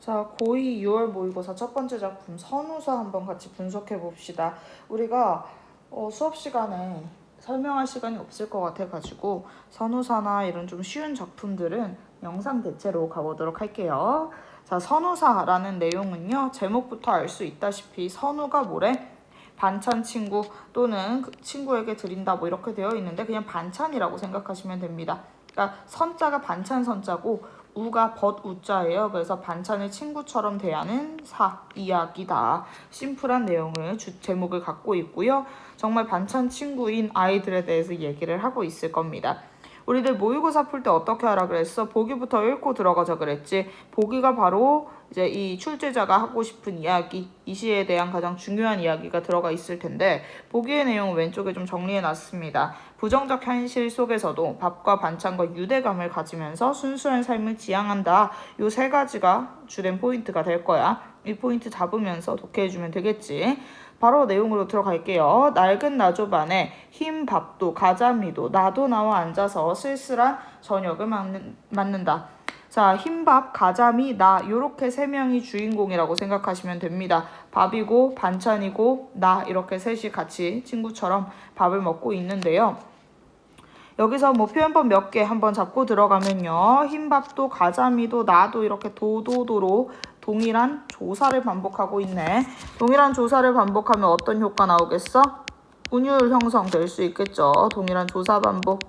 자, 고2 6월 모의고사 첫 번째 작품 선우사 한번 같이 분석해 봅시다. 우리가 수업 시간에 설명할 시간이 없을 것 같아가지고 선우사나 이런 좀 쉬운 작품들은 영상 대체로 가보도록 할게요. 자, 선우사라는 내용은요, 제목부터 알 수 있다시피 선우가 뭐래? 반찬 친구 또는 그 친구에게 드린다 뭐 이렇게 되어 있는데 그냥 반찬이라고 생각하시면 됩니다. 그러니까 선자가 반찬 선자고 우가 벗우자예요. 그래서 반찬을 친구처럼 대하는 이야기다. 심플한 내용을 제목을 갖고 있고요. 정말 반찬 친구인 아이들에 대해서 얘기를 하고 있을 겁니다. 우리들 모의고사 풀 때 어떻게 하라 그랬어? 보기부터 읽고 들어가자 그랬지. 보기가 바로 이제 이 출제자가 하고 싶은 이야기, 이 시에 대한 가장 중요한 이야기가 들어가 있을 텐데 보기의 내용은 왼쪽에 좀 정리해 놨습니다. 부정적 현실 속에서도 밥과 반찬과 유대감을 가지면서 순수한 삶을 지향한다. 요 세 가지가 주된 포인트가 될 거야. 이 포인트 잡으면서 독해해주면 되겠지. 바로 내용으로 들어갈게요. 낡은 나조반에 흰 밥도 가자미도 나도 나와 앉아서 쓸쓸한 저녁을 맞는다. 자, 흰밥, 가자미, 나 요렇게 세 명이 주인공이라고 생각하시면 됩니다. 밥이고 반찬이고 나 이렇게 셋이 같이 친구처럼 밥을 먹고 있는데요. 여기서 뭐 표현법 몇 개 한번 잡고 들어가면요. 흰밥도 가자미도 나도 이렇게 도도도로 동일한 조사를 반복하고 있네. 동일한 조사를 반복하면 어떤 효과 나오겠어? 운율 형성될 수 있겠죠. 동일한 조사 반복.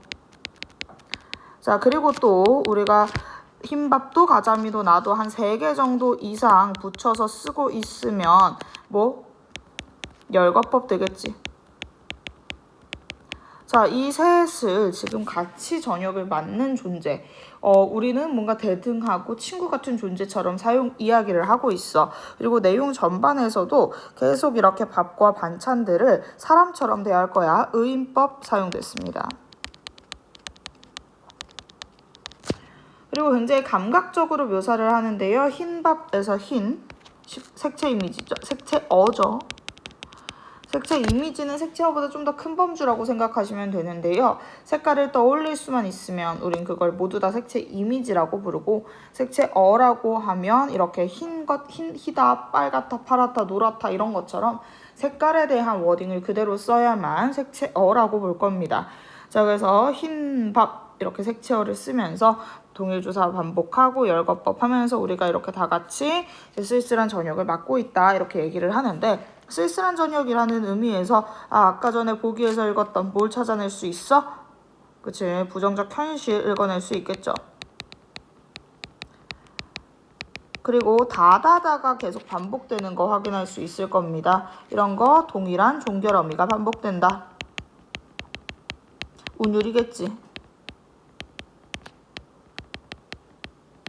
자, 그리고 또 우리가 흰밥도 가자미도 나도 한 3개 정도 이상 붙여서 쓰고 있으면 뭐 열거법 되겠지. 자, 이 셋을 지금 같이 저녁을 맞는 존재. 우리는 뭔가 대등하고 친구 같은 존재처럼 이야기를 하고 있어. 그리고 내용 전반에서도 계속 이렇게 밥과 반찬들을 사람처럼 대할 거야. 의인법 사용됐습니다. 그리고 굉장히 감각적으로 묘사를 하는데요. 흰밥에서 흰, 색채 이미지죠. 색채어죠. 색채 이미지는 색채어보다 좀 더 큰 범주라고 생각하시면 되는데요. 색깔을 떠올릴 수만 있으면 우린 그걸 모두 다 색채 이미지라고 부르고 색채어라고 하면 이렇게 희다, 빨갛다, 파랗다, 노랗다 이런 것처럼 색깔에 대한 워딩을 그대로 써야만 색채어라고 볼 겁니다. 자, 그래서 흰밥 이렇게 색채어를 쓰면서 동일조사 반복하고 열거법 하면서 우리가 이렇게 다 같이 쓸쓸한 저녁을 맞고 있다 이렇게 얘기를 하는데 쓸쓸한 저녁이라는 의미에서 아까 전에 보기에서 읽었던 뭘 찾아낼 수 있어? 그치, 부정적 현실 읽어낼 수 있겠죠. 그리고 다다다가 계속 반복되는 거 확인할 수 있을 겁니다. 이런 거 동일한 종결 어미가 반복된다. 운율이겠지.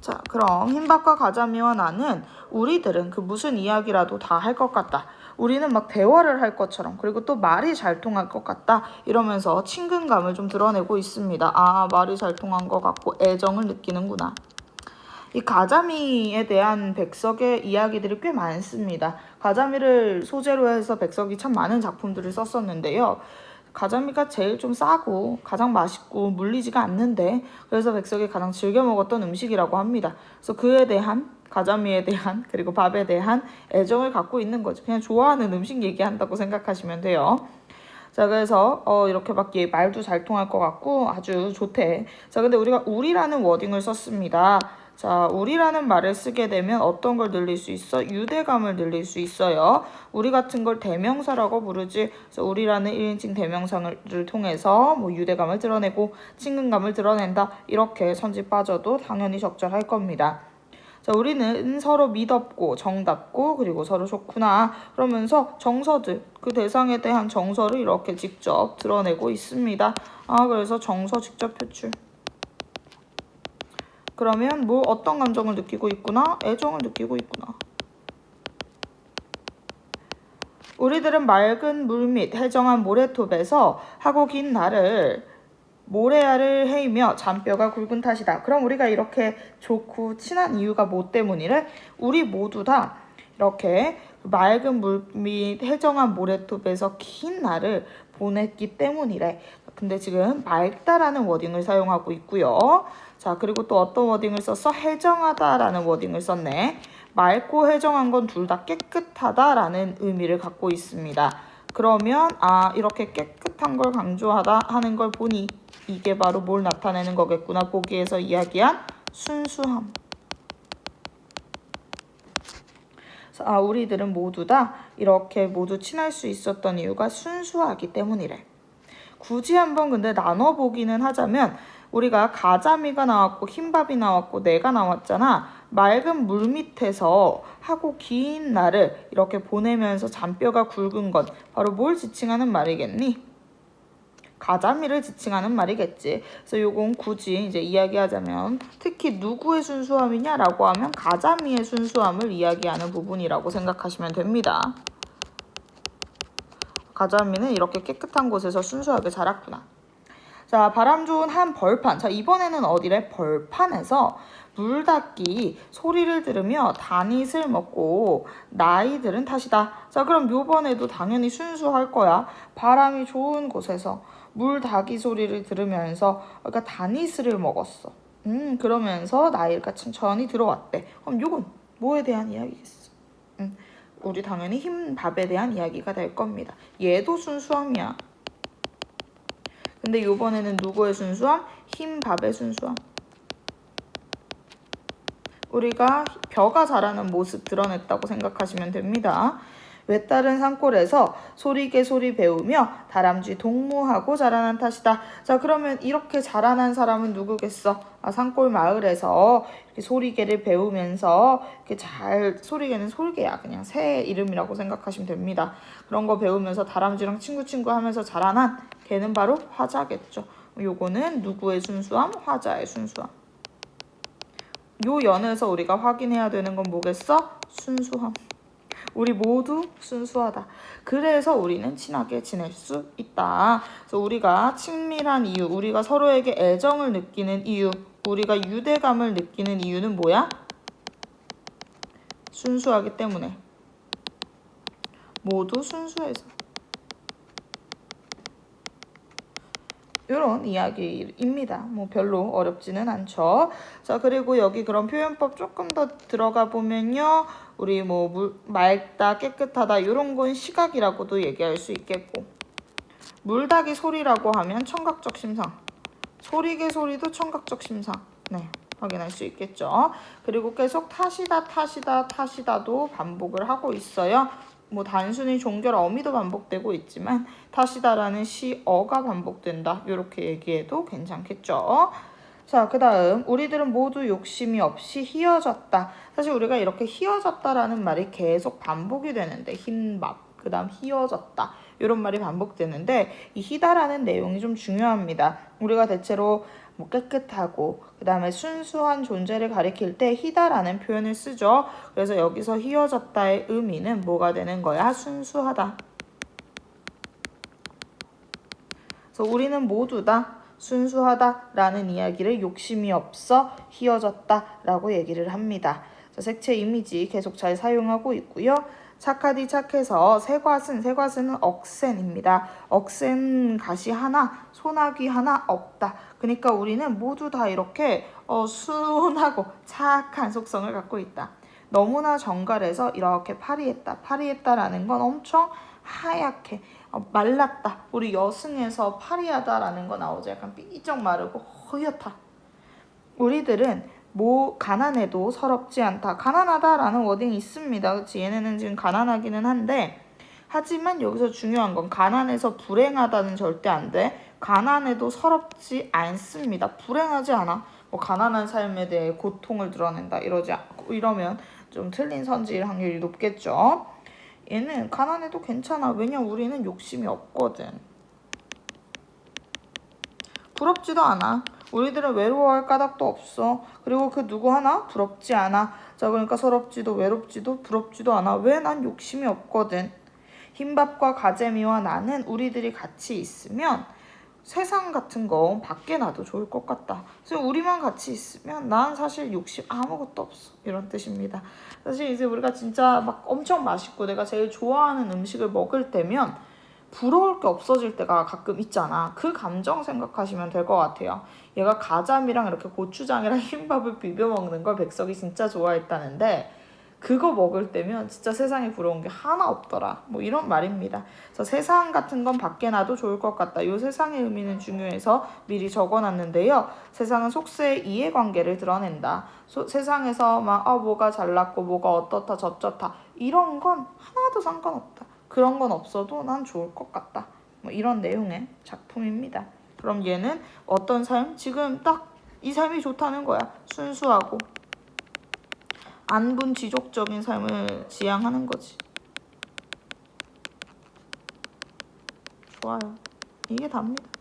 자, 그럼 흰밥과 가자미와 나는 우리들은 그 무슨 이야기라도 다 할 것 같다. 우리는 막 대화를 할 것처럼 그리고 또 말이 잘 통할 것 같다. 이러면서 친근감을 좀 드러내고 있습니다. 아, 말이 잘 통한 것 같고 애정을 느끼는구나. 이 가자미에 대한 백석의 이야기들이 꽤 많습니다. 가자미를 소재로 해서 백석이 참 많은 작품들을 썼었는데요. 가자미가 제일 좀 싸고 가장 맛있고 물리지가 않는데 그래서 백석이 가장 즐겨 먹었던 음식이라고 합니다. 그래서 그에 대한 가자미에 대한 그리고 밥에 대한 애정을 갖고 있는 거죠. 그냥 좋아하는 음식 얘기한다고 생각하시면 돼요. 자, 그래서 이렇게 막 말도 잘 통할 것 같고 아주 좋대. 자, 근데 우리가 우리라는 워딩을 썼습니다. 자, 우리라는 말을 쓰게 되면 어떤 걸 늘릴 수 있어? 유대감을 늘릴 수 있어요. 우리 같은 걸 대명사라고 부르지. 그래서 우리라는 1인칭 대명사를 통해서 뭐 유대감을 드러내고 친근감을 드러낸다. 이렇게 선지 빠져도 당연히 적절할 겁니다. 자, 우리는 서로 믿었고 정답고 그리고 서로 좋구나 그러면서 정서들 그 대상에 대한 정서를 이렇게 직접 드러내고 있습니다. 그래서 정서 직접 표출. 그러면 뭐 어떤 감정을 느끼고 있구나? 애정을 느끼고 있구나. 우리들은 맑은 물 및 해정한 모래톱에서 하고 긴 날을 모래알을 헤이며 잔뼈가 굵은 탓이다. 그럼 우리가 이렇게 좋고 친한 이유가 뭐 때문이래? 우리 모두 다 이렇게 맑은 물 및 해정한 모래톱에서 긴 날을 보냈기 때문이래. 근데 지금 맑다라는 워딩을 사용하고 있고요. 자, 그리고 또 어떤 워딩을 썼어? 해정하다라는 워딩을 썼네. 맑고 해정한 건 둘 다 깨끗하다라는 의미를 갖고 있습니다. 그러면 이렇게 깨끗한 걸 강조하다 하는 걸 보니 이게 바로 뭘 나타내는 거겠구나. 보기에서 이야기한 순수함. 우리들은 모두 다 이렇게 모두 친할 수 있었던 이유가 순수하기 때문이래. 굳이 한번 근데 나눠보기는 하자면 우리가 가자미가 나왔고 흰밥이 나왔고 내가 나왔잖아. 맑은 물 밑에서 하고 긴 날을 이렇게 보내면서 잔뼈가 굵은 건 바로 뭘 지칭하는 말이겠니? 가자미를 지칭하는 말이겠지. 그래서 요건 굳이 이제 이야기하자면 특히 누구의 순수함이냐라고 하면 가자미의 순수함을 이야기하는 부분이라고 생각하시면 됩니다. 가자미는 이렇게 깨끗한 곳에서 순수하게 자랐구나. 자, 바람 좋은 한 벌판. 자, 이번에는 어디래? 벌판에서 물닭이 소리를 들으며 다닛을 먹고 나이들은 탓이다. 자, 그럼 요번에도 당연히 순수할 거야. 바람이 좋은 곳에서 물닭이 소리를 들으면서 그러니까 다니스를 먹었어. 그러면서 나이가 천천히 들어왔대. 그럼 요건 뭐에 대한 이야기겠어? 우리 당연히 흰 밥에 대한 이야기가 될 겁니다. 얘도 순수함이야. 근데 요번에는 누구의 순수함? 흰 밥의 순수함. 우리가 벼가 자라는 모습 드러냈다고 생각하시면 됩니다. 외따른 산골에서 소리개 소리 배우며 다람쥐 동무하고 자라난 탓이다. 자, 그러면 이렇게 자라난 사람은 누구겠어? 산골 마을에서 이렇게 소리개를 배우면서 이렇게 소리개는 솔개야. 그냥 새 이름이라고 생각하시면 됩니다. 그런 거 배우면서 다람쥐랑 친구 하면서 자라난 걔는 바로 화자겠죠. 요거는 누구의 순수함? 화자의 순수함. 요 연에서 우리가 확인해야 되는 건 뭐겠어? 순수함. 우리 모두 순수하다. 그래서 우리는 친하게 지낼 수 있다. 그래서 우리가 친밀한 이유, 우리가 서로에게 애정을 느끼는 이유, 우리가 유대감을 느끼는 이유는 뭐야? 순수하기 때문에. 모두 순수해서. 이런 이야기입니다. 뭐 별로 어렵지는 않죠. 자, 그리고 여기 그런 표현법 조금 더 들어가 보면요. 우리 맑다, 깨끗하다 이런 건 시각이라고도 얘기할 수 있겠고, 물닭이 소리라고 하면 청각적 심상, 소리개 소리도 청각적 심상. 네, 확인할 수 있겠죠. 그리고 계속 탓이다도 반복을 하고 있어요. 단순히 종결 어미도 반복되고 있지만 탓이다라는 시어가 반복된다. 이렇게 얘기해도 괜찮겠죠. 자, 그 다음 우리들은 모두 욕심이 없이 희어졌다. 사실 우리가 이렇게 희어졌다라는 말이 계속 반복이 되는데 흰밥, 그 다음 희어졌다 이런 말이 반복되는데 이 희다라는 내용이 좀 중요합니다. 우리가 대체로 깨끗하고 그 다음에 순수한 존재를 가리킬 때 희다라는 표현을 쓰죠. 그래서 여기서 희어졌다의 의미는 뭐가 되는 거야? 순수하다. 그래서 우리는 모두 다 순수하다라는 이야기를 욕심이 없어 희어졌다라고 얘기를 합니다. 색채 이미지 계속 잘 사용하고 있고요. 착하디 착해서 새과스는 억센입니다. 억센 가시 하나, 소나기 하나 없다. 그러니까 우리는 모두 다 이렇게 순하고 착한 속성을 갖고 있다. 너무나 정갈해서 이렇게 파리했다라는 건 엄청 하얗게 말랐다. 우리 여승에서 파리하다라는 거 나오죠. 약간 삐쩍 마르고 허옇다. 우리들은 가난해도 서럽지 않다. 가난하다라는 워딩이 있습니다. 그렇지? 얘네는 지금 가난하기는 한데 하지만 여기서 중요한 건 가난해서 불행하다는 절대 안 돼. 가난해도 서럽지 않습니다. 불행하지 않아. 가난한 삶에 대해 고통을 드러낸다. 이러면 좀 틀린 선지일 확률이 높겠죠. 얘는 가난해도 괜찮아. 왜냐면 우리는 욕심이 없거든. 부럽지도 않아. 우리들은 외로워할 까닭도 없어. 그리고 그 누구 하나 부럽지 않아. 자, 그러니까 서럽지도 외롭지도 부럽지도 않아. 왜? 난 욕심이 없거든. 흰밥과 가재미와 나는 우리들이 같이 있으면 세상 같은 거 밖에 놔도 좋을 것 같다. 그래서 우리만 같이 있으면 난 사실 욕심 아무것도 없어. 이런 뜻입니다. 사실 이제 우리가 진짜 엄청 맛있고 내가 제일 좋아하는 음식을 먹을 때면 부러울 게 없어질 때가 가끔 있잖아. 그 감정 생각하시면 될 것 같아요. 얘가 가자미랑 이렇게 고추장이랑 흰밥을 비벼 먹는 걸 백석이 진짜 좋아했다는데 그거 먹을 때면 진짜 세상에 부러운 게 하나 없더라. 뭐 이런 말입니다. 그래서 세상 같은 건 밖에 놔도 좋을 것 같다. 이 세상의 의미는 중요해서 미리 적어놨는데요. 세상은 속세의 이해관계를 드러낸다. 세상에서 막 뭐가 잘났고 뭐가 어떻다 저쩌다 이런 건 하나도 상관없다. 그런 건 없어도 난 좋을 것 같다. 뭐 이런 내용의 작품입니다. 그럼 얘는 어떤 삶? 지금 딱 이 삶이 좋다는 거야. 순수하고 안분 지족적인 삶을 지향하는 거지. 좋아요. 이게 답니다.